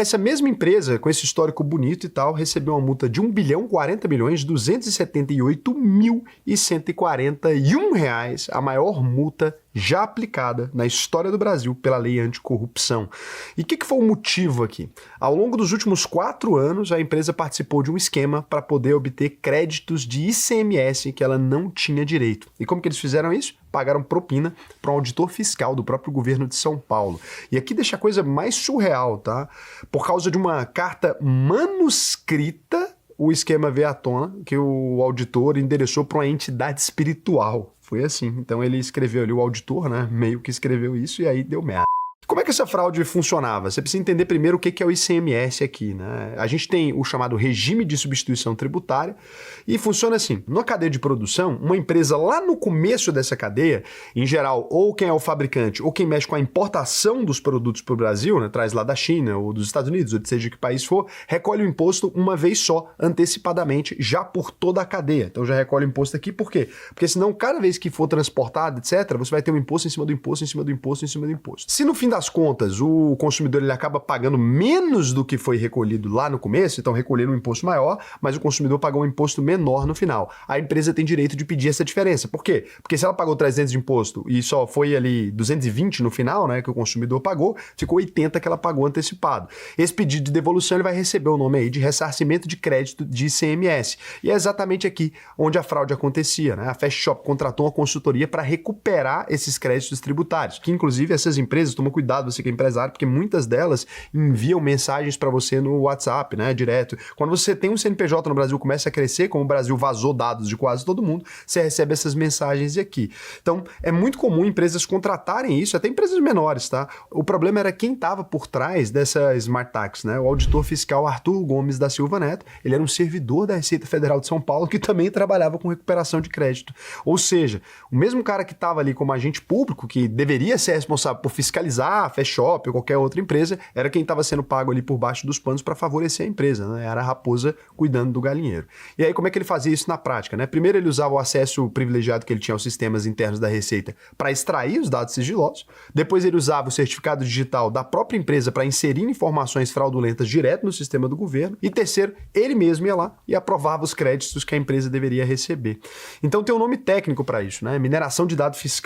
Essa mesma empresa, com esse histórico bonito e tal, recebeu uma multa de R$ 1.040.278.141, a maior multa já aplicada na história do Brasil pela lei anticorrupção. E o que foi o motivo aqui? Ao longo dos últimos 4 anos, a empresa participou de um esquema para poder obter créditos de ICMS que ela não tinha direito. E como que eles fizeram isso? Pagaram propina para um auditor fiscal do próprio governo de São Paulo. E aqui deixa a coisa mais surreal, tá? Por causa de uma carta manuscrita, o esquema veio à tona que o auditor endereçou para uma entidade espiritual. Foi assim. Então ele escreveu ali, o auditor, né? Meio que escreveu isso e aí deu merda. Como é que essa fraude funcionava? Você precisa entender primeiro o que é o ICMS aqui, né? A gente tem o chamado regime de substituição tributária e funciona assim. Na cadeia de produção, uma empresa lá no começo dessa cadeia, em geral, ou quem é o fabricante ou quem mexe com a importação dos produtos para o Brasil, né, traz lá da China ou dos Estados Unidos, ou de seja que país for, recolhe o imposto uma vez só, antecipadamente, já por toda a cadeia. Então já recolhe o imposto aqui, por quê? Porque senão cada vez que for transportado, etc., você vai ter um imposto em cima do imposto, em cima do imposto, em cima do imposto. Se no fim das contas, o consumidor ele acaba pagando menos do que foi recolhido lá no começo, então recolheram um imposto maior, mas o consumidor pagou um imposto menor no final. A empresa tem direito de pedir essa diferença. Por quê? Porque se ela pagou 300 de imposto e só foi ali 220 no final, né, que o consumidor pagou, ficou 80 que ela pagou antecipado. Esse pedido de devolução ele vai receber o nome aí de ressarcimento de crédito de ICMS. E é exatamente aqui onde a fraude acontecia, né? A Fast Shop contratou uma consultoria para recuperar esses créditos tributários, que inclusive essas empresas, toma cuidado, você que é empresário, porque muitas delas enviam mensagens para você no WhatsApp, né, direto. Quando você tem um CNPJ no Brasil, começa a crescer, como o Brasil vazou dados de quase todo mundo, você recebe essas mensagens aqui. Então, é muito comum empresas contratarem isso, até empresas menores, tá? O problema era quem estava por trás dessa Smart Tax, né? O auditor fiscal Arthur Gomes da Silva Neto, ele era um servidor da Receita Federal de São Paulo que também trabalhava com recuperação de crédito. Ou seja, o mesmo cara que estava ali como agente público, que deveria ser responsável por fiscalizar a Fast Shop ou qualquer outra empresa, era quem estava sendo pago ali por baixo dos panos para favorecer a empresa, né? Era a raposa cuidando do galinheiro. E aí como é que ele fazia isso na prática, né? Primeiro ele usava o acesso privilegiado que ele tinha aos sistemas internos da Receita para extrair os dados sigilosos, depois ele usava o certificado digital da própria empresa para inserir informações fraudulentas direto no sistema do governo, e terceiro, ele mesmo ia lá e aprovava os créditos que a empresa deveria receber. Então tem um nome técnico para isso, né? Mineração de dado fiscal.